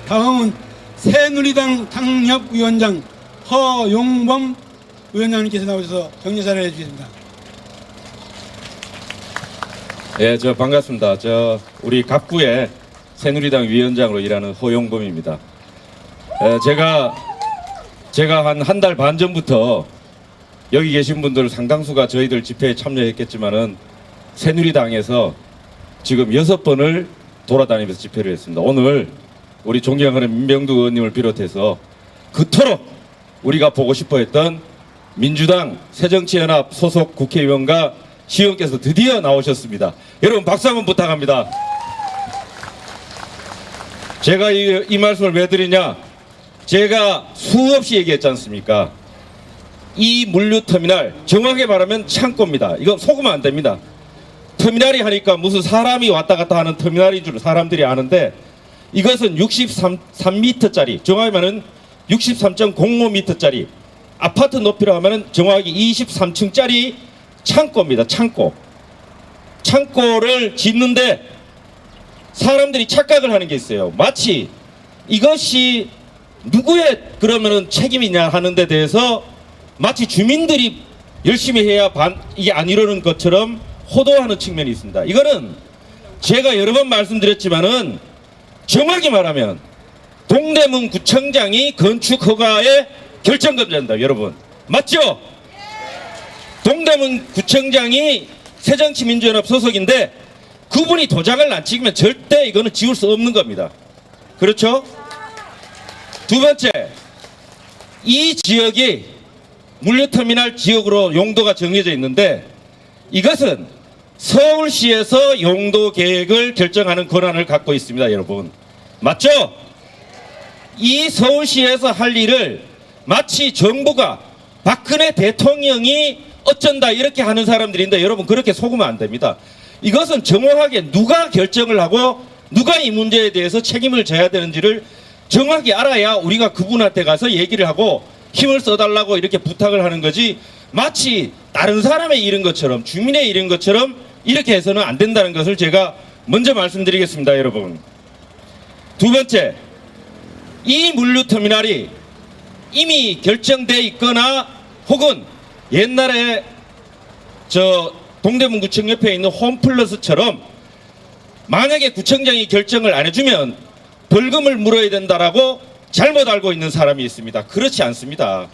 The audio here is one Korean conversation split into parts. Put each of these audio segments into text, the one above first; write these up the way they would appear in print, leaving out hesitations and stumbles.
다음은 새누리당 당협위원장 허용범 위원장님께서 나오셔서 격려사를 해주겠습니다. 예, 반갑습니다. 우리 갑구의 새누리당 위원장으로 일하는 허용범입니다. 제가 한 달 반 전부터 여기 계신 분들 상당수가 저희들 집회에 참여했겠지만은 새누리당에서 지금 6번을 돌아다니면서 집회를 했습니다. 오늘 우리 존경하는 민병두 의원님을 비롯해서 그토록 우리가 보고 싶어 했던 민주당 새정치연합 소속 국회의원과 시의원께서 드디어 나오셨습니다. 여러분 박수 한번 부탁합니다. 제가 이 말씀을 왜 드리냐, 제가 수없이 얘기했지 않습니까? 이 물류터미널 정확하게 말하면 창고입니다. 이건 속으면 안 됩니다. 터미널이 하니까 무슨 사람이 왔다 갔다 하는 터미널인 줄 사람들이 아는데, 이것은 63m짜리, 정확히 말하면 63.05m짜리 아파트 높이로 하면 정확히 23층짜리 창고입니다. 창고를 짓는데 사람들이 착각을 하는 게 있어요. 마치 이것이 누구의 그러면은 책임이냐 하는 데 대해서 마치 주민들이 열심히 해야 이게 안 이러는 것처럼 호도하는 측면이 있습니다. 이거는 제가 여러 번 말씀드렸지만은 정확히 말하면 동대문 구청장이 건축 허가의 결정권자입니다. 여러분 맞죠? 동대문 구청장이 새정치민주연합 소속인데 그분이 도장을 안 찍으면 절대 이거는 지울 수 없는 겁니다. 그렇죠? 두 번째, 이 지역이 물류터미널 지역으로 용도가 정해져 있는데 이것은 서울시에서 용도 계획을 결정하는 권한을 갖고 있습니다. 여러분 맞죠? 이 서울시에서 할 일을 마치 정부가 박근혜 대통령이 어쩐다 이렇게 하는 사람들인데, 여러분 그렇게 속으면 안 됩니다. 이것은 정확하게 누가 결정을 하고 누가 이 문제에 대해서 책임을 져야 되는지를 정확히 알아야 우리가 그분한테 가서 얘기를 하고 힘을 써달라고 이렇게 부탁을 하는 거지, 마치 다른 사람의 일인 것처럼 주민의 일인 것처럼 이렇게 해서는 안 된다는 것을 제가 먼저 말씀드리겠습니다. 여러분 두 번째, 이 물류터미널이 이미 결정돼 있거나 혹은 옛날에 동대문구청 옆에 있는 홈플러스처럼 만약에 구청장이 결정을 안 해주면 벌금을 물어야 된다라고 잘못 알고 있는 사람이 있습니다. 그렇지 않습니다.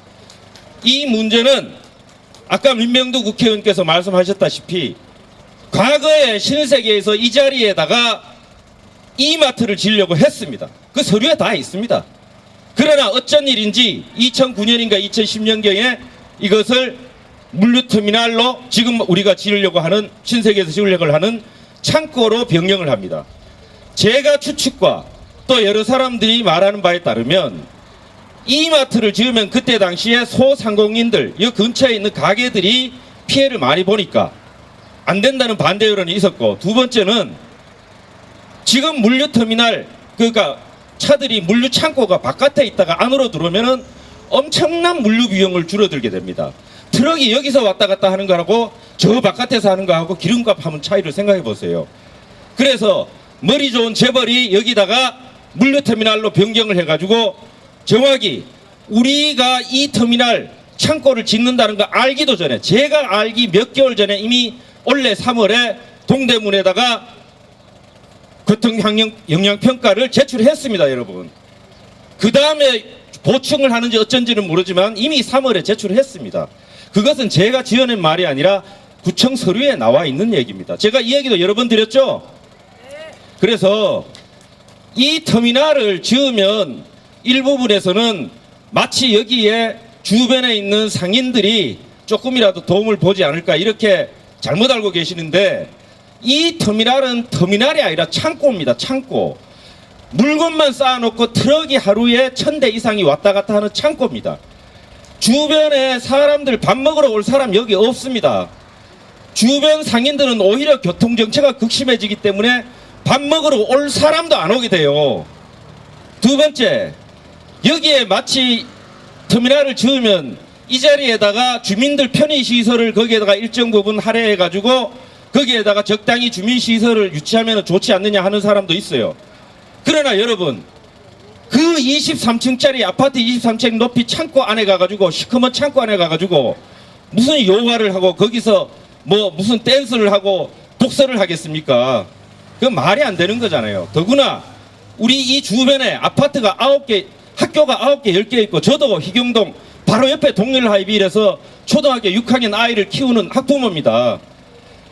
이 문제는 아까 민병두 국회의원께서 말씀하셨다시피 과거에 신세계에서 이 자리에다가 이마트를 지으려고 했습니다. 그 서류에 다 있습니다. 그러나 어쩐 일인지 2009년인가 2010년경에 이것을 물류터미널로 지금 우리가 지으려고 하는, 신세계에서 지으려고 하는 창고로 변경을 합니다. 제가 추측과 또 여러 사람들이 말하는 바에 따르면 이마트를 지으면 그때 당시에 소상공인들, 이 근처에 있는 가게들이 피해를 많이 보니까 안 된다는 반대 여론이 있었고, 두 번째는 지금 물류터미널, 그러니까 차들이 물류창고가 바깥에 있다가 안으로 들어오면은 엄청난 물류 비용을 줄어들게 됩니다. 트럭이 여기서 왔다 갔다 하는 거하고 저 바깥에서 하는 거하고 기름값 하면 차이를 생각해 보세요. 그래서 머리 좋은 재벌이 여기다가 물류터미널로 변경을 해가지고 정확히 우리가 이 터미널 창고를 짓는다는 거 알기도 전에, 제가 알기 몇 개월 전에 이미 올해 3월에 동대문에다가 교통영향평가를 제출했습니다. 여러분 그 다음에 보충을 하는지 어쩐지는 모르지만 이미 3월에 제출했습니다. 그것은 제가 지어낸 말이 아니라 구청 서류에 나와 있는 얘기입니다. 제가 이 얘기도 여러 번 드렸죠. 그래서 이 터미널을 지으면 일부분에서는 마치 여기에 주변에 있는 상인들이 조금이라도 도움을 보지 않을까 이렇게 잘못 알고 계시는데, 이 터미널은 터미널이 아니라 창고입니다. 창고. 물건만 쌓아놓고 트럭이 하루에 1000대 이상이 왔다 갔다 하는 창고입니다. 주변에 사람들 밥 먹으러 올 사람 여기 없습니다. 주변 상인들은 오히려 교통정체가 극심해지기 때문에 밥 먹으러 올 사람도 안 오게 돼요. 두 번째, 여기에 마치 터미널을 지으면 이 자리에다가 주민들 편의시설을 거기에다가 일정 부분 할애해가지고 거기에다가 적당히 주민시설을 유치하면 좋지 않느냐 하는 사람도 있어요. 그러나 여러분, 그 23층짜리 아파트 23층 높이 창고 안에 가가지고 시커먼 창고 안에 가가지고 무슨 요가를 하고 거기서 뭐 무슨 댄스를 하고 독서를 하겠습니까? 그 말이 안 되는 거잖아요. 더구나 우리 이 주변에 아파트가 9개, 학교가 9개, 10개 있고 저도 희경동 바로 옆에 동일하이비에서 초등학교 6학년 아이를 키우는 학부모입니다.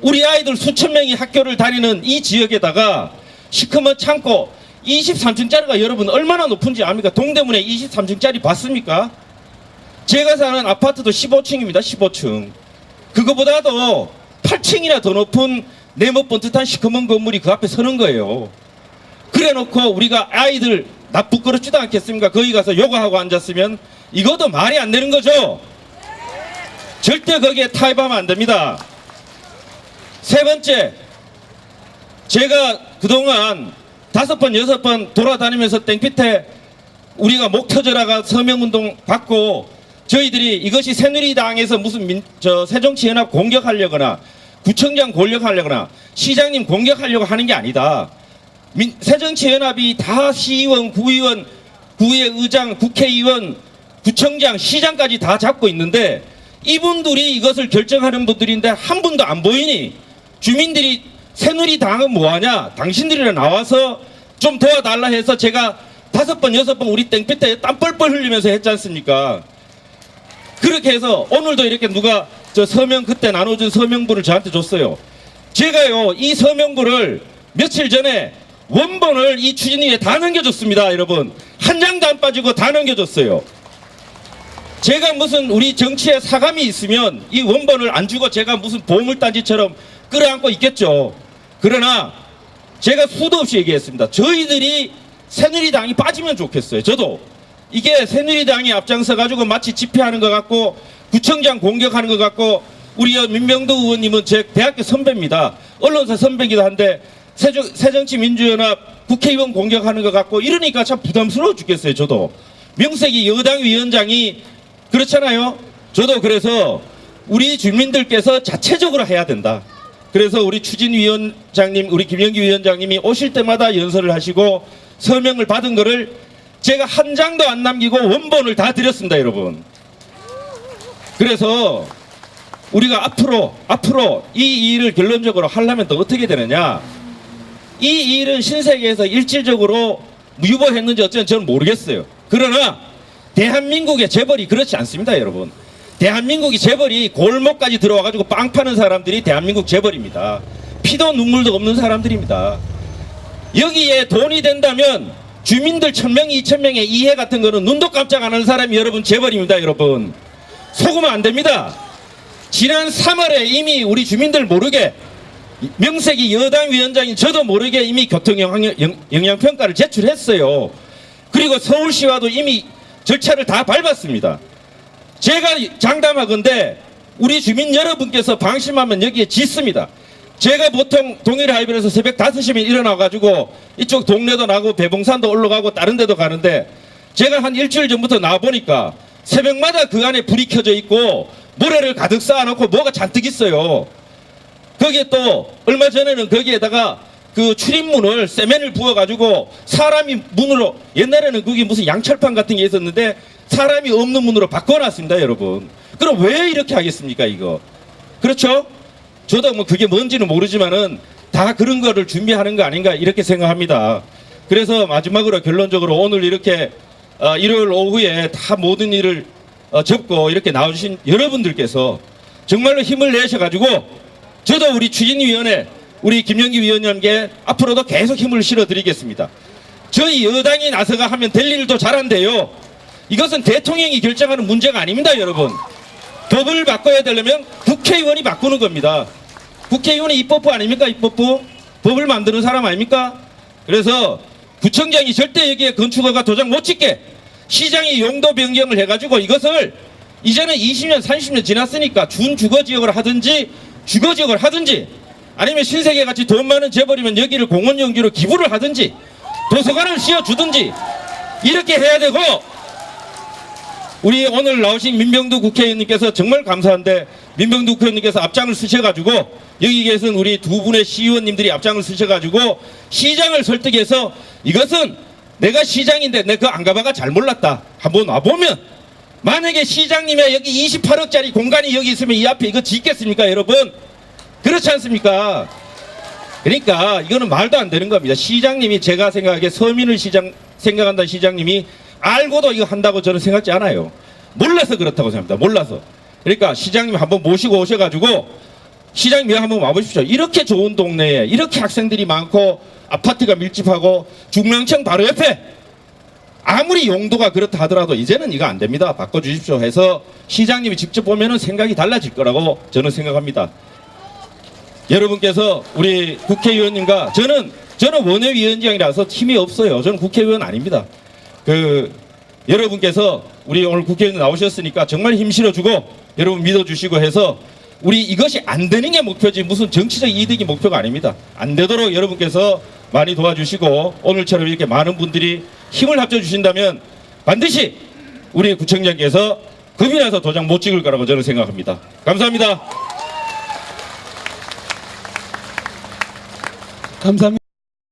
우리 아이들 수천 명이 학교를 다니는 이 지역에다가 시커먼 창고 23층짜리가 여러분 얼마나 높은지 압니까? 동대문에 23층짜리 봤습니까? 제가 사는 아파트도 15층입니다. 15층. 그거보다도 8층이나 더 높은 네모 번듯한 시커먼 건물이 그 앞에 서는 거예요. 그래 놓고 우리가 아이들 나쁘거럽지도 않겠습니까? 거기 가서 요가하고 앉았으면 이것도 말이 안 되는 거죠. 절대 거기에 타협하면 안 됩니다. 세 번째, 제가 그동안 5번, 6번 돌아다니면서 땡볕에 우리가 목터져라가 서명운동 받고 저희들이 이것이 새누리당에서 무슨 새정치연합 공격하려거나 구청장 공격하려거나 시장님 공격하려고 하는 게 아니다. 새정치연합이 다 시의원, 구의원, 구의 의장, 국회의원, 구청장, 시장까지 다 잡고 있는데 이분들이 이것을 결정하는 분들인데 한 분도 안 보이니 주민들이 새누리당은 뭐하냐? 당신들이랑 나와서 좀 도와달라 해서 제가 5번, 6번 우리 땡볕에 땀 뻘뻘 흘리면서 했지 않습니까? 그렇게 해서 오늘도 이렇게 누가 저 서명 그때 나눠준 서명부를 저한테 줬어요. 제가요 이 서명부를 며칠 전에 원본을 이 추진위에 다 넘겨줬습니다. 여러분 한 장도 안 빠지고 다 넘겨줬어요. 제가 무슨 우리 정치에 사감이 있으면 이 원본을 안 주고 제가 무슨 보물단지처럼 끌어안고 있겠죠. 그러나 제가 수도 없이 얘기했습니다. 저희들이 새누리당이 빠지면 좋겠어요. 저도 이게 새누리당이 앞장서 가지고 마치 집회하는 것 같고 구청장 공격하는 것 같고 우리 민병도 의원님은 제 대학교 선배입니다. 언론사 선배기도 한데 새정치민주연합 국회의원 공격하는 것 같고 이러니까 참 부담스러워 죽겠어요. 저도 명색이 여당 위원장이 그렇잖아요. 저도 그래서 우리 주민들께서 자체적으로 해야 된다. 그래서 우리 추진위원장님, 우리 김영기 위원장님이 오실 때마다 연설을 하시고 서명을 받은 거를 제가 한 장도 안 남기고 원본을 다 드렸습니다. 여러분. 그래서 우리가 앞으로 이 일을 결론적으로 하려면 또 어떻게 되느냐. 이 일은 신세계에서 일질적으로 유보했는지 어쩐지 저는 모르겠어요. 그러나 대한민국의 재벌이 그렇지 않습니다. 여러분. 대한민국이 재벌이 골목까지 들어와가지고 빵 파는 사람들이 대한민국 재벌입니다. 피도 눈물도 없는 사람들입니다. 여기에 돈이 된다면 주민들 1000명, 2000명의 이해 같은 거는 눈도 깜짝 안 하는 사람이 여러분 재벌입니다. 여러분 속으면 안 됩니다. 지난 3월에 이미 우리 주민들 모르게 명색이 여당 위원장인 저도 모르게 이미 교통 영향평가를 제출했어요. 그리고 서울시와도 이미 절차를 다 밟았습니다. 제가 장담하건대 우리 주민 여러분께서 방심하면 여기에 짓습니다. 제가 보통 동일하이브에서 새벽 5시면 일어나가지고 이쪽 동네도 나고 배봉산도 올라가고 다른 데도 가는데 제가 한 일주일 전부터 나와보니까 새벽마다 그 안에 불이 켜져 있고 모래를 가득 쌓아놓고 뭐가 잔뜩 있어요. 거기에 또 얼마 전에는 거기에다가 그 출입문을 세면을 부어가지고 사람이 문으로 옛날에는 그게 무슨 양철판 같은 게 있었는데 사람이 없는 문으로 바꿔놨습니다. 여러분. 그럼 왜 이렇게 하겠습니까 이거? 그렇죠? 저도 뭐 그게 뭔지는 모르지만은 다 그런 거를 준비하는 거 아닌가 이렇게 생각합니다. 그래서 마지막으로 결론적으로 오늘 이렇게 일요일 오후에 다 모든 일을 접고 이렇게 나와주신 여러분들께서 정말로 힘을 내셔가지고 저도 우리 추진위원회 우리 김영기 위원장께 앞으로도 계속 힘을 실어드리겠습니다. 저희 여당이 나서가 하면 될 일도 잘한대요. 이것은 대통령이 결정하는 문제가 아닙니다. 여러분. 법을 바꿔야 되려면 국회의원이 바꾸는 겁니다. 국회의원이 입법부 아닙니까? 입법부. 법을 만드는 사람 아닙니까? 그래서 구청장이 절대 여기에 건축허가 도장 못 찍게 시장이 용도 변경을 해가지고 이것을 이제는 20년 30년 지났으니까 준주거지역을 하든지 주거지역을 하든지 아니면 신세계같이 돈 많은 재벌이면 여기를 공원용지로 기부를 하든지 도서관을 씌워주든지 이렇게 해야 되고 우리 오늘 나오신 민병두 국회의원님께서 정말 감사한데 민병두 국회의원님께서 앞장을 쓰셔가지고 여기 계신 우리 두 분의 시의원님들이 앞장을 쓰셔가지고 시장을 설득해서 이것은 내가 시장인데 내가 그거 안 가봐가 잘 몰랐다. 한번 와보면 만약에 시장님의 여기 28억짜리 공간이 여기 있으면 이 앞에 이거 짓겠습니까 여러분? 그렇지 않습니까? 그러니까 이거는 말도 안 되는 겁니다. 시장님이 제가 생각하기에 서민을 생각한다는 시장님이 알고도 이거 한다고 저는 생각지 않아요. 몰라서 그렇다고 생각합니다. 몰라서. 그러니까 시장님 한번 모시고 오셔가지고 시장님 한번 와보십시오. 이렇게 좋은 동네에 이렇게 학생들이 많고 아파트가 밀집하고 중랑천 바로 옆에 아무리 용도가 그렇다 하더라도 이제는 이거 안 됩니다. 바꿔주십시오 해서 시장님이 직접 보면은 생각이 달라질 거라고 저는 생각합니다. 여러분께서 우리 국회의원님과 저는 원외위원장이라서 힘이 없어요. 저는 국회의원 아닙니다. 여러분께서 우리 오늘 국회의원 나오셨으니까 정말 힘 실어주고 여러분 믿어주시고 해서 우리 이것이 안 되는 게 목표지 무슨 정치적 이득이 목표가 아닙니다. 안 되도록 여러분께서 많이 도와주시고 오늘처럼 이렇게 많은 분들이 힘을 합쳐주신다면 반드시 우리 구청장께서 겁이 나서 도장 못 찍을 거라고 저는 생각합니다. 감사합니다. 감사합니다.